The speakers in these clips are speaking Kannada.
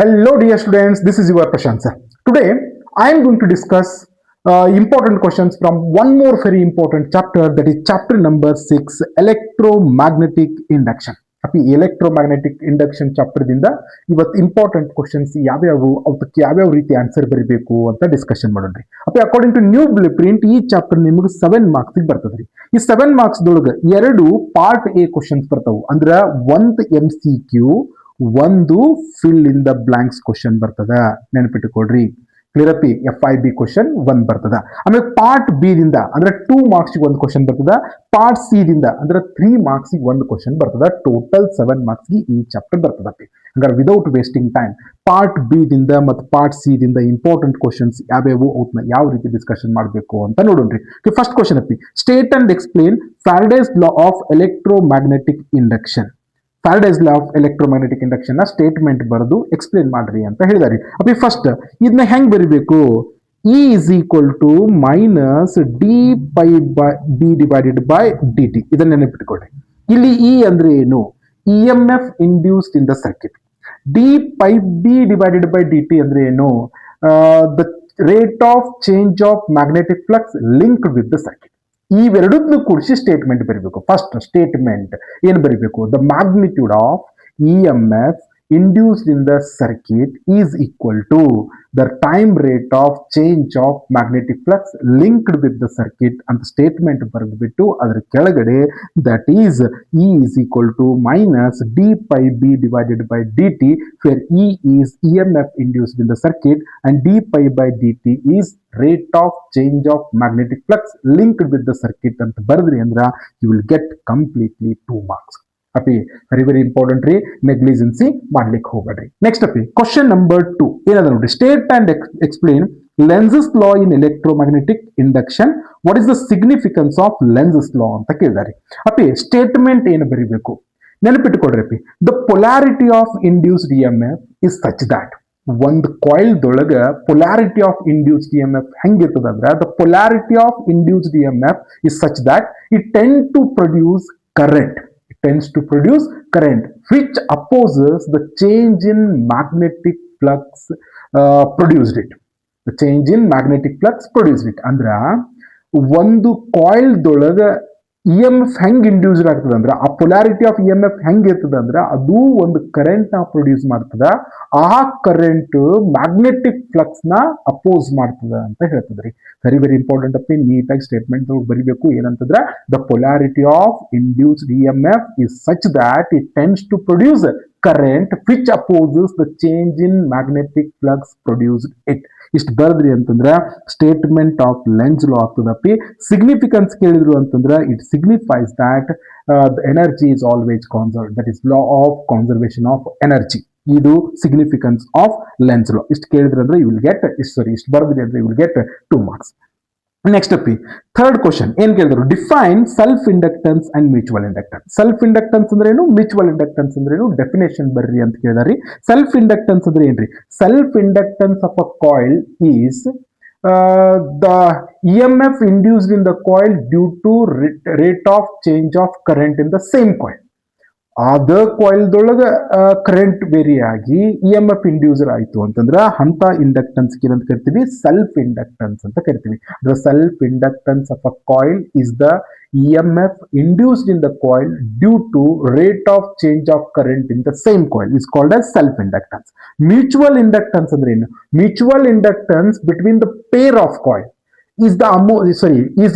Hello dear students, this is your Prashant sir. Today I am going to discuss important questions from one more very important chapter, that is chapter number 6, electromagnetic induction. ಅಪ್ಪಿ ಎಲೆಕ್ಟ್ರೋಮ್ಯಾಗ್ನೆಟಿಕ್ ಇಂಡಕ್ಷನ್ ಚಾಪ್ಟರ್ ದಿಂದ ಇವತ್ತು ಇಂಪಾರ್ಟೆಂಟ್ ಕ್ವಶನ್ಸ್ ಯಾವ್ಯಾವು, ಅದಕ್ಕೆ ಯಾವ್ಯಾವ ರೀತಿ ಆನ್ಸರ್ ಬರೀಬೇಕು ಅಂತ ಡಿಸ್ಕಷನ್ ಮಾಡೋಣ್ರಿ. ಅಪ್ಪಿ according to new blueprint ಈ ಚಾಪ್ಟರ್ ನಿಮಗೆ 7 ಮಾರ್ಕ್ಸ್ ಬರ್ತದ್ರಿ. ಈ 7 ಮಾರ್ಕ್ಸ್ ದೊಳಗೆ 2 ಪಾರ್ಟ್ ಎ ಕ್ವಶನ್ಸ್ ಬರ್ತಾವು, ಅಂದ್ರ ಒಂದು MCQ, ಒಂದು fill in the blanks question ಬರ್ತದ. ನೆನಪಿಟ್ಟುಕೊಡ್ರಿ, ಕ್ಲಿಯರ್ ಅಪ್ಪಿ. FIB ಕ್ವಶನ್ 1 ಬರ್ತದ. ಆಮೇಲೆ ಪಾರ್ಟ್ ಬಿ ದಿಂದ ಅಂದ್ರೆ 2 ಮಾರ್ಕ್ಸ್ ಒಂದು ಕ್ವಶನ್ ಬರ್ತದ. ಪಾರ್ಟ್ ಸಿ ದಿಂದ ಅಂದ್ರೆ 3 ಮಾರ್ಕ್ಸ್ ಒಂದು ಕ್ವಶನ್ ಬರ್ತದ. ಟೋಟಲ್ 7 ಮಾರ್ಕ್ಸ್ ಈ ಚಾಪ್ಟರ್ ಬರ್ತದ. ಹಂಗಾರೆ without wasting time part B ದಿಂದ ಮತ್ತು ಪಾರ್ಟ್ ಸಿ ದಿಂದ ಇಂಪಾರ್ಟೆಂಟ್ ಕ್ವಶನ್ಸ್ ಯಾವ್ಯಾವು ಅವನ್ನ ಯಾವ ರೀತಿ ಡಿಸ್ಕಷನ್ ಮಾಡಬೇಕು ಅಂತ ನೋಡೋಣ್ರಿ. ಫಸ್ಟ್ ಕ್ವಶನ್ ಅಪ್ಪಿ, state and explain Faraday's law of electromagnetic induction. Faraday's law of electromagnetic induction ನ ಸ್ಟೇಟ್ಮೆಂಟ್ ಬರೆದು ಎಕ್ಸ್ಪ್ಲೇನ್ ಮಾಡ್ರಿ ಅಂತ ಹೇಳಿದಾರೆ. ಅಪ್ಪಿ ಫಸ್ಟ್ ಇದನ್ನ ಹೆಂಗ್ ಬರಿಬೇಕು? E is equal to minus d pi by b divided by dt. ಇದನ್ನ ನೆನಪಿಟ್ಕೊಳ್ಳಿ. ಇಲ್ಲಿ E ಅಂದ್ರೆ ಏನು? EMF induced in the circuit. d pi b divided by dt ಅಂದ್ರೆ ಏನು? The rate of change of magnetic flux linked with the circuit. ಇವೆರಡನ್ನು ಕೂಡಿಸಿ ಸ್ಟೇಟ್ಮೆಂಟ್ ಬರೀಬೇಕು. ಫಸ್ಟ್ ಸ್ಟೇಟ್ಮೆಂಟ್ ಏನು ಬರೀಬೇಕು? The magnitude of EMF induced in the circuit is equal to the time rate of change of magnetic flux linked with the circuit ಅಂತ ಸ್ಟೇಟ್ಮೆಂಟ್ ಬರೆದ್ಬಿಟ್ಟು ಅದರ ಕೆಳಗಡೆ that is E is equal to minus d pi b divided by dt, where E is EMF induced in the circuit and d pi by dt is rate of change of magnetic flux linked with the circuit ಅಂತ ಬರೆದ್ರಿ ಅಂದ್ರ you will get completely 2 marks. ಅಪ್ಪಿ ವೆರಿ ವೆರಿ ಇಂಪಾರ್ಟೆಂಟ್ ರೀ, ನೆಗ್ಲಿಜೆನ್ಸಿ ಮಾಡ್ಲಿಕ್ಕೆ ಹೋಗ್ಬೇಡ್ರಿ. ನೆಕ್ಸ್ಟ್ ಅಪ್ಪಿ ಕ್ವಶನ್ ನಂಬರ್ 2 ಏನದ ನೋಡ್ರಿ. State and explain Lenz's law in electromagnetic induction. What is the significance of Lenz's law ಅಂತ ಕೇಳಿದಾರೆ. ಅಪ್ಪಿ ಸ್ಟೇಟ್ಮೆಂಟ್ ಏನು ಬರೀಬೇಕು? ನೆನಪಿಟ್ಟುಕೊಡ್ರಿ ಅಪ್ಪಿ, the polarity of induced EMF is such that. ಒಂದು ಕಾಯಿಲ್ ದೊಳಗ ಪೊಲಾರಿಟಿ ಆಫ್ ಇಂಡ್ಯೂಸ್ಡ್ EMF ಹೆಂಗಿರ್ತದ ಅಂದ್ರೆ, the polarity of induced EMF is such that it tend to produce current. Tends to produce current which opposes the change in magnetic flux produced it. The change in magnetic flux produced it. ಅಂದ್ರ ಒಂದು ಕಾಯಿಲ್ ದೊಳಗ EMF ಹೆಂಗ್ ಇಂಡ್ಯೂಸ್ಡ್ ಆಗ್ತದ ಅಂದ್ರ, ಆ ಪೊಲಾರಿಟಿ ಆಫ್ EMF ಹೆಂಗ್ ಇರ್ತದ ಅಂದ್ರ ಅದು ಒಂದು ಕರೆಂಟ್ ನ ಪ್ರೊಡ್ಯೂಸ್ ಮಾಡ್ತದ. ಆ ಕರೆಂಟ್ ಮ್ಯಾಗ್ನೆಟಿಕ್ ಫ್ಲಕ್ಸ್ ನ ಅಪೋಸ್ ಮಾಡ್ತದ ಅಂತ ಹೇಳ್ತದ್ರಿ. ವೆರಿ ವೆರಿ ಇಂಪಾರ್ಟೆಂಟ್ ಅಪ್ಪಿ, ನೀಟಾಗಿ ಸ್ಟೇಟ್ಮೆಂಟ್ ಬರೀಬೇಕು. ಏನಂತಂದ್ರ the polarity of induced EMF is such that it tends to produce current which opposes the change in magnetic flux produced it. ಇಷ್ಟು ಬರದ್ರಿ ಅಂತಂದ್ರ ಸ್ಟೇಟ್ಮೆಂಟ್ ಆಫ್ ಲೆನ್ಸ್ ಲಾ ಆಗ್ತದಪ್ಪಿ. ಸಿಗ್ನಿಫಿಕೆನ್ಸ್ ಕೇಳಿದ್ರು ಅಂತಂದ್ರ it signifies that the energy is always conserved, that is law of conservation of energy. ಇದು ಸಿಗ್ನಿಫಿಕೆನ್ಸ್ ಆಫ್ ಲೆನ್ಸ್ ಲಾ. ಇಷ್ಟು ಕೇಳಿದ್ರೆ ಅಂದ್ರೆ ಯು ವಿಲ್ ಗೆಟ್ ಇಷ್ಟು ಬರದ್ರಿ ಅಂದ್ರೆ you will get 2 marks. Next ಅಪ್ಪಿ ಥರ್ಡ್ ಕ್ವಶನ್ ಏನ್ ಕೇಳಿದ್ರು? Define self inductance and mutual inductance. Self inductance ಅಂದ್ರೆ ಏನು, ಮ್ಯೂಚುವಲ್ ಇಂಡಕ್ಟೆನ್ಸ್ ಅಂದ್ರೆ ಏನು, ಡೆಫಿನೇಷನ್ ಬರ್ರಿ ಅಂತ ಕೇಳಿದಾರಿ. ಸೆಲ್ಫ್ ಇಂಡಕ್ಟೆನ್ಸ್ ಅಂದ್ರೆ ಏನ್ರಿ? Self inductance of a coil is the EMF induced in the coil due to rate of change of current in the same coil. ಅದ ಕಾಯಿಲ್ ದೊಳಗ ಕರೆಂಟ್ ವೇರಿ ಆಗಿ EMF ಇಂಡ್ಯೂಸರ್ ಆಯ್ತು ಅಂತಂದ್ರ ಅಂತ ಇಂಡಕ್ಟೆನ್ಸ್ ಏನಂತ ಕರಿತೀವಿ? ಸೆಲ್ಫ್ ಇಂಡಕ್ಟೆನ್ಸ್ ಅಂತ ಕರಿತೀವಿ. The self inductance of a coil is the EMF induced in the coil due to rate of change of current in the same coil is called as self inductance. Mutual inductance ಅಂದ್ರೆ ಏನು? Mutual inductance between the pair of coil is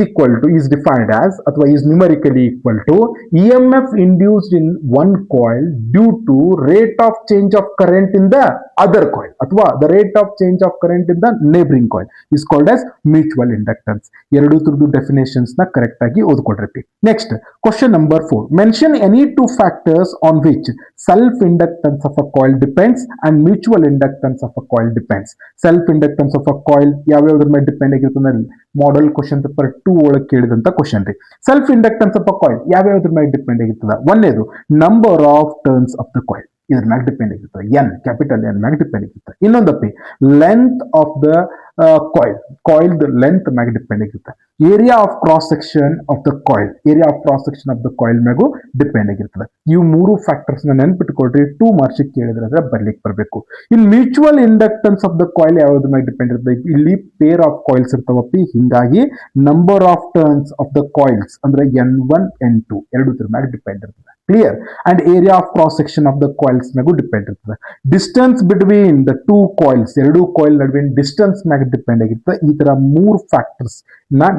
equal to, is defined as ಅಥವಾ is numerically equal to EMF induced in one coil due to rate of change of current in the other coil ಅಥವಾ the rate of change of current in the neighboring coil is called as mutual inductance. ಎರಡು ತರದ್ದು ಡೆಫಿನೇಷನ್ಸ್ ನ ಕರೆಕ್ಟ್ ಆಗಿ ಓದ್ಕೊಡ್ರಿ. Next question number 4, mention any 2 factors on which self inductance of a coil depends and mutual inductance of a coil depends. Self inductance of a coil ಯಾವ್ಯಾವ್ದ್ರ ಮೇಲೆ ಡಿಪೆಂಡ್ ಆಗಿರ್ತದೆ? ಮಾಡೆಲ್ ಕ್ವಶನ್ ಪೇಪರ್ 2 ಒಳಗೆ ಕೇಳಿದಂತ ಕ್ವಶನ್ ರೀ. Self inductance of a coil ಯಾವ್ಯಾವ್ದ್ರ ಮೇಲೆ ಡಿಪೆಂಡ್ ಆಗಿರ್ತದ? ಒಂದೇದು number of turns of the coil, ಇದ್ರ ಮ್ಯಾಗ ಡಿಪೆಂಡ್ ಆಗಿರ್ತದೆ. N, ಕ್ಯಾಪಿಟಲ್ N ಮ್ಯಾಗ ಡಿಪೆಂಡ್ ಆಗಿರ್ತದೆ. ಇನ್ನೊಂದಪ್ಪಿ ಲೆಂತ್ ಆಫ್ ದ ಕಾಯಿಲ್ ಕಾಯಿಲ್ದ ಲೆಂತ್ ಮ್ಯಾಗ ಡಿಪೆಂಡ್ ಆಗಿರುತ್ತೆ. Area of cross section of the coil ಮ್ಯಾಗೂ ಡಿಪೆಂಡ್ ಆಗಿರ್ತದೆ. ಇವು ಮೂರು ಫ್ಯಾಕ್ಟರ್ಸ್ ನೆನ್ಪಿಟ್ಕೊಳ್ರಿ. 2 ಮಾರ್ಕ್ಸ್ ಕೇಳಿದ್ರೆ ಬರ್ಲಿಕ್ಕೆ ಬರಬೇಕು. In mutual inductance of the coil ಯಾವ್ದು ಮ್ಯಾಗ ಡಿಪೆಂಡ್ ಇರ್ತದೆ? ಇಲ್ಲಿ ಪೇರ್ ಆಫ್ ಕಾಯಿಲ್ಸ್ ಇರ್ತಾವಪ್ಪಿ. ಹಿಂಗಾಗಿ number of turns of the coils ಅಂದ್ರೆ N1 N2 ಎರಡು ಮ್ಯಾಗ ಡಿಪೆಂಡ್ ಇರ್ತದೆ. Clear. And area of cross section of the coils ಮ್ಯಾಗೂ ಡಿಪೆಂಡ್ ಇರ್ತದೆ. ಡಿಸ್ಟೆನ್ಸ್ ಬಿಟ್ವೀನ್ ದ 2 ಕಾಯಿಲ್ಸ್ ಎರಡು ಕಾಯಿಲ್ ನಡುವಿನ ಡಿಸ್ಟೆನ್ಸ್ ಮ್ಯಾಗ ಡಿಪೆಂಡ್ ಆಗಿರ್ತದೆ. ಈ ತರ 3 ಫ್ಯಾಕ್ಟರ್ಸ್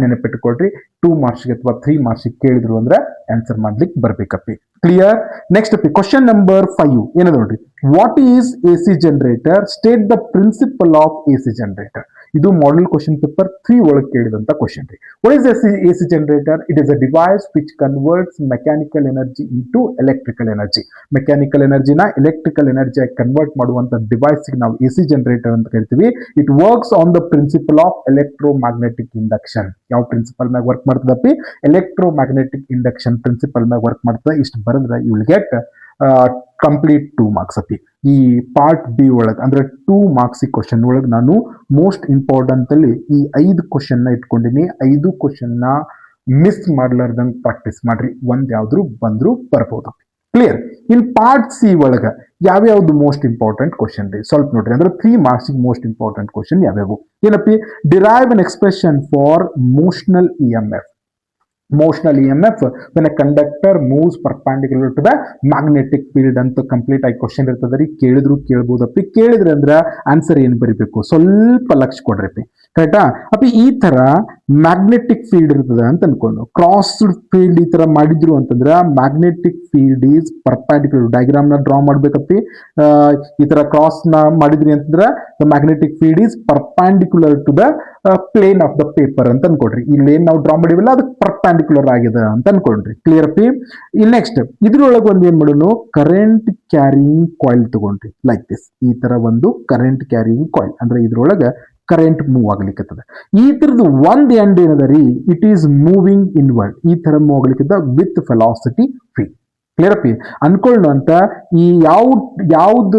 ನೆನಪಿಟ್ಕೊಳ್ರಿ. 2 ಮಾರ್ಕ್ಸ್ಗೆ ಅಥವಾ 3 ಮಾರ್ಕ್ಸ್ಗೆ ಕೇಳಿದ್ರು ಅಂದ್ರೆ ಆನ್ಸರ್ ಮಾಡ್ಲಿಕ್ಕೆ ಬರ್ಬೇಕಪ್ಪಿ. ಕ್ಲಿಯರ್. ನೆಕ್ಸ್ಟ್ ಅಪ್ಪಿ ಕ್ವಶನ್ ನಂಬರ್ 5 ಏನದ ನೋಡ್ರಿ. What is AC generator? State the principle of AC generator. ಇದು ಮಾಡೆಲ್ ಕ್ವಶನ್ ಪೇಪರ್ 3 ಒಳಗೆ ಕೇಳಿದಂತ ಕ್ವಶನ್ ರೀ. What is AC generator? It is a device which converts mechanical energy into electrical energy. Mechanical ಎನರ್ಜಿನ ಎಲೆಕ್ಟ್ರಿಕಲ್ ಎನರ್ಜಿ ಕನ್ವರ್ಟ್ ಮಾಡುವಂತ ಡಿವೈಸ್ ನಾವು ಎಸಿ ಜನರೇಟರ್ ಅಂತ ಕರಿತೀವಿ. It works on the principle of electromagnetic induction. ಯಾವ ಪ್ರಿನ್ಸಿಪಲ್ ಮ್ಯಾಗ ವರ್ಕ್ ಮಾಡ್ತದಪ್ಪಿ? ಎಲೆಕ್ಟ್ರೋಮ್ಯಾಗ್ನೆಟಿಕ್ ಇಂಡಕ್ಷನ್ ಪ್ರಿನ್ಸಿಪಲ್ ಮ್ಯಾಗ ವರ್ಕ್ ಮಾಡ್ತದೆ. ಇಷ್ಟು ಬರೆದ್ರೆ you will get complete 2 marks ಅಪ್ಪಿ. ಈ ಪಾರ್ಟ್ ಬಿ ಒಳಗೆ ಅಂದ್ರೆ 2 ಮಾರ್ಕ್ಸ್ ಕ್ವಶನ್ ಒಳಗೆ ನಾನು ಮೋಸ್ಟ್ ಇಂಪಾರ್ಟೆಂಟ್ ಅಲ್ಲಿ ಈ 5 ಕ್ವಶನ್ ಇಟ್ಕೊಂಡಿನಿ. 5 ಕ್ವಶನ್ ಮಿಸ್ ಮಾಡ್ಲಾರ್ದಂಗೆ ಪ್ರಾಕ್ಟೀಸ್ ಮಾಡ್ರಿ. ಒಂದ್ ಯಾವ್ದ್ರು ಬಂದ್ರು ಬರ್ಬೋದು. ಕ್ಲಿಯರ್. ಇನ್ ಪಾರ್ಟ್ ಸಿ ಒಳಗ ಯಾವ್ಯಾವ್ದು ಮೋಸ್ಟ್ ಇಂಪಾರ್ಟೆಂಟ್ ಕ್ವಶನ್ ರೀ ಸ್ವಲ್ಪ ನೋಡ್ರಿ. ಅಂದ್ರೆ 3 ಮಾರ್ಕ್ಸ್ ಮೋಸ್ಟ್ ಇಂಪಾರ್ಟೆಂಟ್ ಕ್ವಶನ್ ಯಾವ್ಯಾವು ಏನಪ್ಪಿ? Derive an expression for motional EMF. Motional EMF when a conductor moves perpendicular to the magnetic field ಅಂತ ಕಂಪ್ಲೀಟ್ ಆಗಿ ಕ್ವಶನ್ ಇರ್ತದೆ ರೀ. ಕೇಳಿದ್ರು ಕೇಳ್ಬೋದಪ್ಪಿ. ಕೇಳಿದ್ರೆ ಅಂದ್ರೆ ಆನ್ಸರ್ ಏನ್ ಬರಿಬೇಕು ಸ್ವಲ್ಪ ಲಕ್ಷ ಕೊಡ್ರಿ ಕರೆಕ್ಟಾ ಅಪ್ಪಿ. ಈ ತರ ಮ್ಯಾಗ್ನೆಟಿಕ್ ಫೀಲ್ಡ್ ಇರ್ತದೆ ಅಂತ ಅನ್ಕೊಂಡು ಕ್ರಾಸ್ ಫೀಲ್ಡ್ ಈ ತರ ಮಾಡಿದ್ರು ಅಂತಂದ್ರೆ magnetic field is perpendicular. Diagram ನ ಡ್ರಾ ಮಾಡ್ಬೇಕಪ್ಪಿ. ಈ ತರ ಕ್ರಾಸ್ ನ ಮಾಡಿದ್ರಿ ಅಂತಂದ್ರೆ the magnetic field is perpendicular to the plane of the paper ಅಂತ ಅನ್ಕೊಡ್ರಿ. ಇಲ್ಲಿ ಏನ್ ನಾವು ಡ್ರಾ ಮಾಡಿವಿಲ್ಲ ಅದಕ್ಕೆ ಪರ್ಪೆಂಡಿಕ್ಯುಲರ್ ಆಗಿದೆ ಅಂತ ಅನ್ಕೊಂಡ್ರಿ. ಕ್ಲಿಯರ್ ಅಪ್ಪಿ. ಇಲ್ಲಿ ನೆಕ್ಸ್ಟ್ ಇದ್ರೊಳಗೆ ಒಂದು ಏನ್ ಮಾಡೋಣ, ಕರೆಂಟ್ ಕ್ಯಾರಿಯಿಂಗ್ ಕಾಯಿಲ್ ತಗೊಂಡ್ರಿ ಲೈಕ್ ದಿಸ್. ಈ ತರ ಒಂದು ಕರೆಂಟ್ ಕ್ಯಾರಿಯಿಂಗ್ ಕಾಯಿಲ್ ಅಂದ್ರೆ ಇದ್ರೊಳಗೆ ಕರೆಂಟ್ ಮೂವ್ ಆಗ್ಲಿಕ್ಕೆ. ಈ ತರದ್ದು ಒಂದ್ ಎಂಡ್ ಏನದ ರೀ, ಇಟ್ ಈಸ್ ಮೂವಿಂಗ್ ಇನ್ವರ್ಡ್. ಈ ತರ ಮೂವ್ ಆಗ್ಲಿಕ್ಕೆ ವಿತ್ ವೆಲಾಸಿಟಿ ಫೀ. ಕ್ಲಿಯರ್ ಅಪ್ಪಿ. ಅನ್ಕೊಳ್ಳು ಅಂತ ಈ ಯಾವ್ದು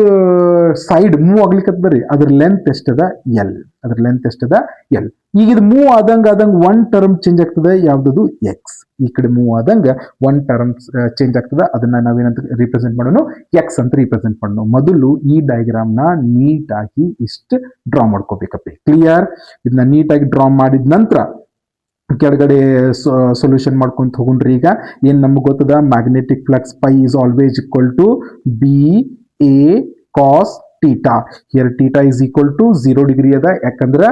ಸೈಡ್ ಮೂವ್ ಆಗ್ಲಿಕ್ಕೆ ರೀ ಅದ್ರ ಲೆಂತ್ ಎಷ್ಟದ ಎಲ್. ಅದ್ರ ಲೆಂತ್ ಎಷ್ಟದ ಎಲ್. ಈಗ ಇದು ಮೂವ್ ಆದಂಗ ಒನ್ ಟರ್ಮ್ ಚೇಂಜ್ ಆಗ್ತದೆ. ಯಾವ್ದು ಎಕ್ಸ್. ಈ ಕಡೆ ಮೂವ್ ಆದಂಗ ಒನ್ ಟರ್ಮ್ ಚೇಂಜ್ ಆಗ್ತದೆ. ಅದನ್ನ ನಾವೇನಂತ ರಿಪ್ರೆಸೆಂಟ್ ಮಾಡೋಣ, ಎಕ್ಸ್ ಅಂತ ರಿಪ್ರೆಸೆಂಟ್ ಮಾಡೋಣ. ಮೊದಲು ಈ ಡಯಾಗ್ರಾಮ್ ನ ನೀಟ್ ಆಗಿ ಇಷ್ಟು ಡ್ರಾ ಮಾಡ್ಕೋಬೇಕಪ್ಪಿ. ಕ್ಲಿಯರ್. ಇದನ್ನ ನೀಟಾಗಿ ಡ್ರಾ ಮಾಡಿದ ನಂತರ ಕೆಳಗಡೆ ಸೊಲ್ಯೂಷನ್ ಮಾಡ್ಕೊಂತ ಹೋಗ್ರಿ. ಈಗ ಏನ್ ನಮ್ಗೆ ಗೊತ್ತದ, magnetic flux phi is always equal to B A cos theta. Here theta is equal to 0 degree ಅದ. ಯಾಕಂದ್ರೆ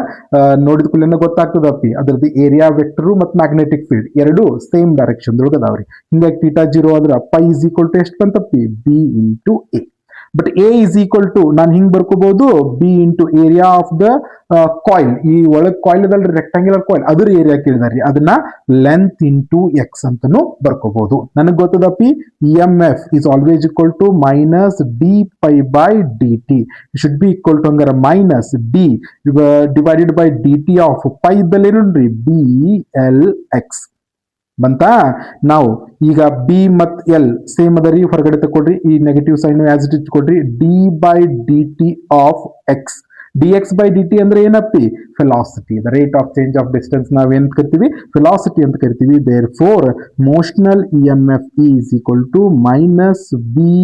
ನೋಡಿದ ಕೂಡಲೇ ಗೊತ್ತಾಗ್ತದಪ್ಪಿ ಅದ್ರದ್ದು ಏರಿಯಾ ವೆಕ್ಟರ್ ಮತ್ತು ಮ್ಯಾಗ್ನೆಟಿಕ್ ಫೀಲ್ಡ್ ಎರಡು ಸೇಮ್ ಡೈರೆಕ್ಷನ್ ಒಳಗೆ ಅದಾವ್ರಿ. ಹಿಂಗಾಗಿ ಟೀಟಾ 0 ಆದ್ರೆ ಪೈ ಇಸ್ ಈಕ್ವಲ್ ಟು ಎಷ್ಟು ಬಂತಪ್ಪಿ? B into A. But A is equal to ನಾನು ಹಿಂಗ್ ಬರ್ಕೋಬಹುದು, B into area of the coil. ಈ ಒಳಗ್ ಕಾಯಿಲ್ ಅದಲ್ರಿ, ರೆಕ್ಟಾಂಗ್ಯುಲರ್ ಕಾಯಿಲ್, ಅದ್ರ ಏರಿಯಾ ಕೇಳಿದಾರಿ. ಅದನ್ನ ಲೆಂತ್ ಇಂಟು ಎಕ್ಸ್ ಅಂತಾನು ಬರ್ಕೋಬಹುದು. ನನಗೆ ಗೊತ್ತದಪ್ಪಿ EMF is always equal to minus D phi by D T. Should be equal to ಹಂಗಾರ minus D divided by D T of phi ಇದ್ದಲ್ಲಿ ನೋಡ್ರಿ ಬಿ ಎಲ್ ಎಕ್ಸ್ ಬಂತಾ. ನಾವು ಈಗ ಬಿ ಮತ್ ಎಲ್ ಸೇಮ್ ಅದರಿ, ಹೊರಗಡೆ ತಕೊಡ್ರಿ. ಈ negative sign as it is ಕೊಡ್ರಿ. D by D T of X. D X by D T ಅಂದ್ರೆ ಏನಪ್ಪಿ? Velocity. The rate of change of distance ನಾವೇನ್ ಕರಿತೀವಿ? ವೆಲಾಸಿಟಿ ಅಂತ ಕರಿತೀವಿ. Therefore motional EMF is equal to minus B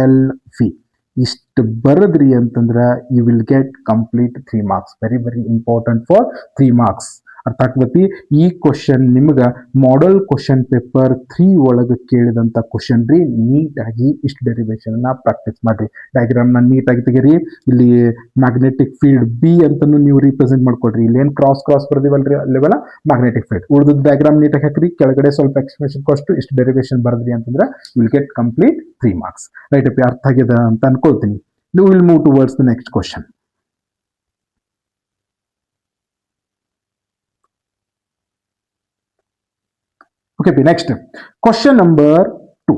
L phi. ಇಷ್ಟು ಬರದ್ರಿ ಅಂತಂದ್ರ you will get complete 3 marks. Very very important for 3 marks. ಅರ್ಥ ಆಗ್ತತಿ. ಈ ಕ್ವಶನ್ ನಿಮ್ಗ ಮಾಡೆಲ್ ಕ್ವಶನ್ ಪೇಪರ್ 3 ಒಳಗೆ ಕೇಳಿದಂತ ಕ್ವಶನ್ ರೀ. ನೀಟ್ ಆಗಿ ಇಷ್ಟು ಡೆರಿವೇಶನ್ ನ ಪ್ರಾಕ್ಟೀಸ್ ಮಾಡ್ರಿ. ಡಯಾಗ್ರಾಮ್ ನ ನೀಟ್ ಆಗಿ ತೆಗೀರಿ. ಇಲ್ಲಿ ಮ್ಯಾಗ್ನೆಟಿಕ್ ಫೀಲ್ಡ್ ಬಿ ಅಂತಾನು ನೀವು ರಿಪ್ರೆಸೆಂಟ್ ಮಾಡ್ಕೊಡ್ರಿ. ಇಲ್ಲಿ ಏನ್ ಕ್ರಾಸ್ ಬರ್ದಿವಲ್ರಿ ಅಲ್ಲೆಲ್ಲ ಮ್ಯಾಗ್ನೆಟಿಕ್ ಫೀಲ್ಡ್. ಉಳಿದ ಡಯಾಗ್ರಾಮ್ ನೀಟಾಗಿ ಹಾಕ್ರಿ. ಕೆಳಗಡೆ ಸ್ವಲ್ಪ ಎಕ್ಸ್ಪ್ರೆಷನ್ ಕೊಟ್ಟು ಇಷ್ಟು ಡೆರಿವೇಶನ್ ಬರ್ದ್ರಿ ಅಂತಂದ್ರೆ will get complete 3 marks. Right ಅಪ್ಪಿ, ಅರ್ಥ ಆಗಿದೆ ಅಂತ ಅನ್ಕೊಳ್ತೀನಿ. You will move towards the next question. Okay, next question number 2.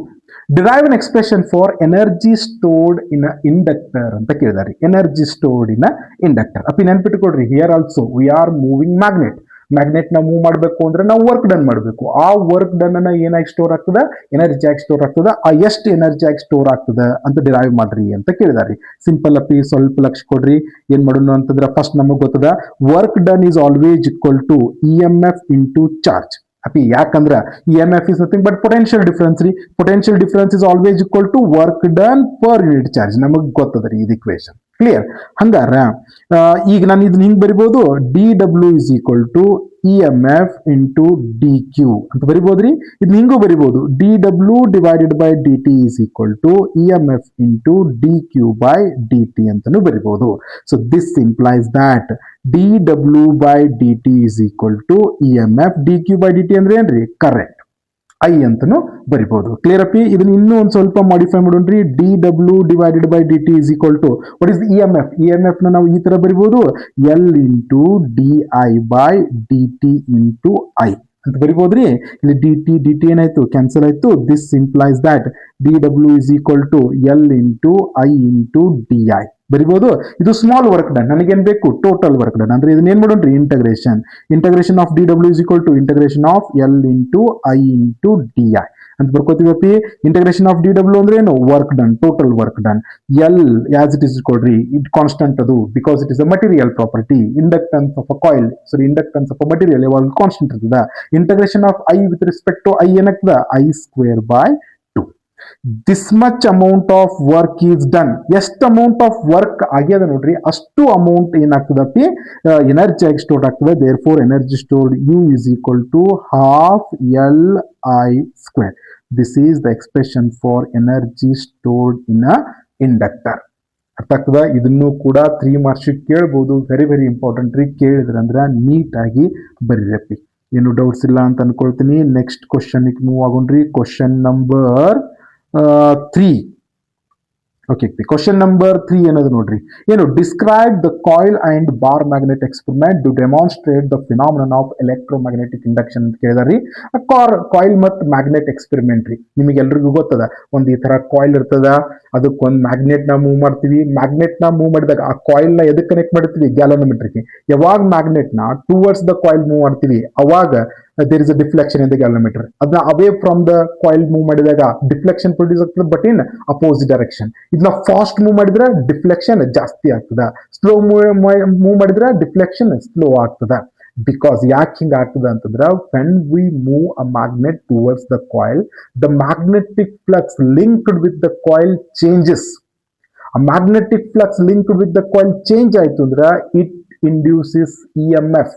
Derive an expression for energy stored in a inductor ಅಂತ ಕೇಳಿದಾರೆ. Energy stored in a inductor. ಅಪ್ಪಿ ನೆನ್ಪಿಟ್ಕೊಡ್ರಿ, here also we are moving magnet. Magnet ನ ಮೂವ್ ಮಾಡಬೇಕು ಅಂದ್ರೆ ನಾವು ವರ್ಕ್ ಡನ್ ಮಾಡಬೇಕು. ಆ ವರ್ಕ್ ಡನ್ ಅನ್ನ ಏನಾಗಿ ಸ್ಟೋರ್ ಆಗ್ತದ, ಎನರ್ಜಿ ಆಗಿ ಸ್ಟೋರ್ ಆಗ್ತದ. ಆ ಎಷ್ಟು ಎನರ್ಜಿ ಆಗಿ ಸ್ಟೋರ್ ಆಗ್ತದ ಅಂತ ಡಿರೈವ್ ಮಾಡ್ರಿ ಅಂತ ಕೇಳಿದಾರಿ. ಸಿಂಪಲ್ ಅಪ್ಪಿ, ಸ್ವಲ್ಪ ಲಕ್ಷ ಕೊಡ್ರಿ. ಏನ್ ಮಾಡೋಣ ಅಂತಂದ್ರೆ ಫಸ್ಟ್ ನಮಗ್ ಗೊತ್ತದ work done is always equal to E M F into charge. ಅಪ್ಪಿ ಯಾಕಂದ್ರ E M F is nothing but potential difference ರೀ. Potential difference is always equal to work done per unit charge. ನಮಗ್ ಗೊತ್ತದ ರೀ ಇದು ಇಕ್ವೇಶನ್. ಕ್ಲಿಯರ್? ಹಂಗಾರ ಈಗ ನಾನು ಇದನ್ನ ಹಿಂಗ್ ಬರಿಬಹುದು, D W is equal to E M F into D Q ಅಂತ ಬರಿಬೋದ್ರಿ. ಇದನ್ನ ಹಿಂಗೂ ಬರಿಬಹುದು, D W divided by D T is equal to E M F into D Q by D T ಅಂತಾನು ಬರಿಬಹುದು. So this implies that D W by D T is equal to E M F D Q by D T ಅಂದ್ರೆ ಏನ್ರಿ? ಕರೆಂಟ್. ಐ ಅಂತಾನು ಬರಿಬಹುದು. ಕ್ಲಿಯರ್ ಅಪ್ಪಿ? ಇದನ್ನ ಇನ್ನೂ ಒಂದ್ ಸ್ವಲ್ಪ ಮಾಡಿಫೈ ಮಾಡೋಣ್ರಿ. D W divided by D T is equal to what is E M F? E M F ನ ನಾವು ಈ ತರ ಬರಿಬಹುದು, L into D I by D T into I ಅಂತ ಬರಿಬೋದ್ರಿ. ಇಲ್ಲಿ ಡಿ ಟಿ ಏನಾಯ್ತು? ಕ್ಯಾನ್ಸಲ್ ಆಯ್ತು. This implies that D W is equal to L into I into D I ಬರಿಬಹುದು. ಇದು ಸ್ಮಾಲ್ ವರ್ಕ್ ಡನ್. ನನಗೇನ್ ಬೇಕು? Total work done. ಅಂದ್ರೆ ಇದನ್ನ ಏನ್ ಮಾಡೋಣ್ರಿ? Integration of D W is equal to integration of L into I into D I ಅಂತ ಬರ್ಕೋತೀವಿ. ಇಂಟಗ್ರೇಷನ್ ಆಫ್ ಡಿ ಡಬ್ಲ್ಯೂ ಅಂದ್ರೆ ಏನು? Work done, total work done. L as it is ಕೊಡ್ರಿ, ಇಟ್ ಕಾನ್ಸ್ಟೆಂಟ್ ಅದು, because it is a material property. Inductance of a coil, sorry inductance of a material ಯಾವಾಗ ಕಾನ್ಸ್ಟೆಂಟ್ ಇರ್ತದ. Integration of I with respect to I ಏನಾಗ್ತದ? I square by this much amount of work is done. ಎಷ್ಟು ಅಮೌಂಟ್ ಆಫ್ ವರ್ಕ್ ಆಗ್ಯದ ನೋಡ್ರಿ, ಅಷ್ಟು ಅಮೌಂಟ್ ಏನಾಗ್ತದಪ್ಪಿ? ಎನರ್ಜಿ ಆಗಿ ಸ್ಟೋರ್ ಆಗ್ತದೆ. Therefore energy stored U is equal to half L I square. This is the expression for energy stored in a inductor. ಅರ್ಥ ಆಗ್ತದ? ಇದನ್ನು ಕೂಡ 3 ಮಾರ್ಕ್ಸ್ ಕೇಳ್ಬೋದು. ವೆರಿ ವೆರಿ ಇಂಪಾರ್ಟೆಂಟ್ ರೀ. ಕೇಳಿದ್ರಂದ್ರ ನೀಟಾಗಿ ಬರೀರಪ್ಪಿ. ಏನು ಡೌಟ್ಸ್ ಇಲ್ಲ ಅಂತ ಅನ್ಕೊಳ್ತೀನಿ. ನೆಕ್ಸ್ಟ್ ಕ್ವಶನ್ ಮೂವ್ ಆಗೋಣ್ರಿ. Question number 3. Okay, question number 3 ಏನದು ನೋಡ್ರಿ. ಏನು? Describe the coil and bar magnet experiment to demonstrate the phenomenon of electromagnetic induction ಅಂತ ಕೇಳಿದಾರಿ. ಕಾಯಿಲ್ ಮತ್ತು ಮ್ಯಾಗ್ನೆಟ್ ಎಕ್ಸ್ಪೆರಿಮೆಂಟ್ ರೀ. ನಿಮಗೆಲ್ರಿಗೂ ಗೊತ್ತದ, ಒಂದ್ ಈ ತರ ಕಾಯಿಲ್ ಇರ್ತದ, ಅದಕ್ಕೊಂದು ಮ್ಯಾಗ್ನೆಟ್ ನ ಮೂವ್ ಮಾಡ್ತೀವಿ. ಮ್ಯಾಗ್ನೆಟ್ ನ ಮೂವ್ ಮಾಡಿದಾಗ ಆ ಕಾಯಿಲ್ ನ ಎದಕ್ಕೆ ಕನೆಕ್ಟ್ ಮಾಡ್ತೀವಿ? ಗ್ಯಾಲೋಮೀಟರ್ಗೆ. ಯಾವಾಗ ಮ್ಯಾಗ್ನೆಟ್ ನ ಟುವರ್ಡ್ಸ್ ದ ಕಾಯಿಲ್ ಮೂವ್ ಮಾಡ್ತೀವಿ, ಅವಾಗ there is a deflection in the galvanometer. ಅದನ್ನ away from the coil move ಮಾಡಿದಾಗ ಡಿಫ್ಲೆಕ್ಷನ್ ಪ್ರೊಡ್ಯೂಸ್ ಆಗ್ತದೆ, ಬಟ್ ಇನ್ ಅಪೋಸಿಟ್ ಡೈರೆಕ್ಷನ್. ಇದನ್ನ ಫಾಸ್ಟ್ ಮೂವ್ ಮಾಡಿದ್ರೆ ಡಿಫ್ಲೆಕ್ಷನ್ ಜಾಸ್ತಿ ಆಗ್ತದ, ಸ್ಲೋ ಮೂವ್ ಮಾಡಿದ್ರೆ ಡಿಫ್ಲೆಕ್ಷನ್ ಸ್ಲೋ ಆಗ್ತದ. ಬಿಕಾಸ್ ಯಾಕೆ ಹಿಂಗ ಆಗ್ತದ ಅಂತಂದ್ರ, when we move a magnet towards the coil, the magnetic flux linked with the coil changes. ಆ magnetic flux linked with the coil change ಆಯ್ತು ಅಂದ್ರ it induces E M F.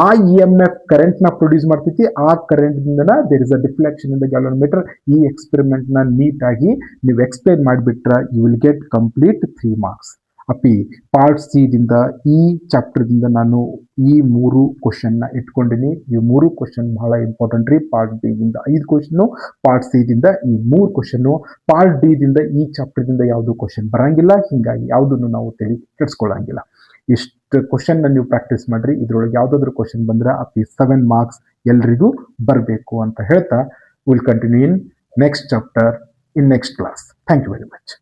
ಆ ಇ ಎಂ ಎಫ್ ಕರೆಂಟ್ ನ ಪ್ರೊಡ್ಯೂಸ್ ಮಾಡ್ತೈತಿ. ಆ ಕರೆಂಟ್ ದಿಂದ there is a deflection in the galvanometer. ಈ ಎಕ್ಸ್ಪೆರಿಮೆಂಟ್ ನ ನೀಟಾಗಿ ನೀವು ಎಕ್ಸ್ಪ್ಲೈನ್ ಮಾಡಿಬಿಟ್ರ you will get complete 3 marks. ಅಪ್ಪಿ ಪಾರ್ಟ್ ಸಿ ದಿಂದ ಈ ಚಾಪ್ಟರ್ ದಿಂದ ನಾನು ಈ 3 ಕ್ವಶನ್ ನ ಇಟ್ಕೊಂಡಿನಿ. ಈ 3 ಕ್ವಶನ್ ಬಹಳ ಇಂಪಾರ್ಟೆಂಟ್ ರೀ. ಪಾರ್ಟ್ ಬಿ ದಿಂದ 5 ಕ್ವಶನ್, ಪಾರ್ಟ್ ಸಿ ದಿಂದ ಈ 3 ಕ್ವಶನ್, ಪಾರ್ಟ್ ಡಿ ದಿಂದ ಈ ಚಾಪ್ಟರ್ ದಿಂದ ಯಾವ್ದು ಕ್ವಶನ್ ಬರಂಗಿಲ್ಲ. ಹಿಂಗಾಗಿ ಯಾವ್ದನ್ನು ನಾವು ತಲೆ ಕೆಡಿಸ್ಕೊಳ್ಳಂಗಿಲ್ಲ. ಇಷ್ಟು ಕ್ವಶನ್ ನೀವು ಪ್ರಾಕ್ಟೀಸ್ ಮಾಡ್ರಿ. ಇದ್ರೊಳಗೆ ಯಾವ್ದಾದ್ರು ಕ್ವಶನ್ ಬಂದ್ರೆ ಅಪ್ಪಿ 7 ಮಾರ್ಕ್ಸ್ ಎಲ್ರಿಗೂ ಬರಬೇಕು ಅಂತ ಹೇಳ್ತಾ will continue in next chapter in next class. Thank you very much.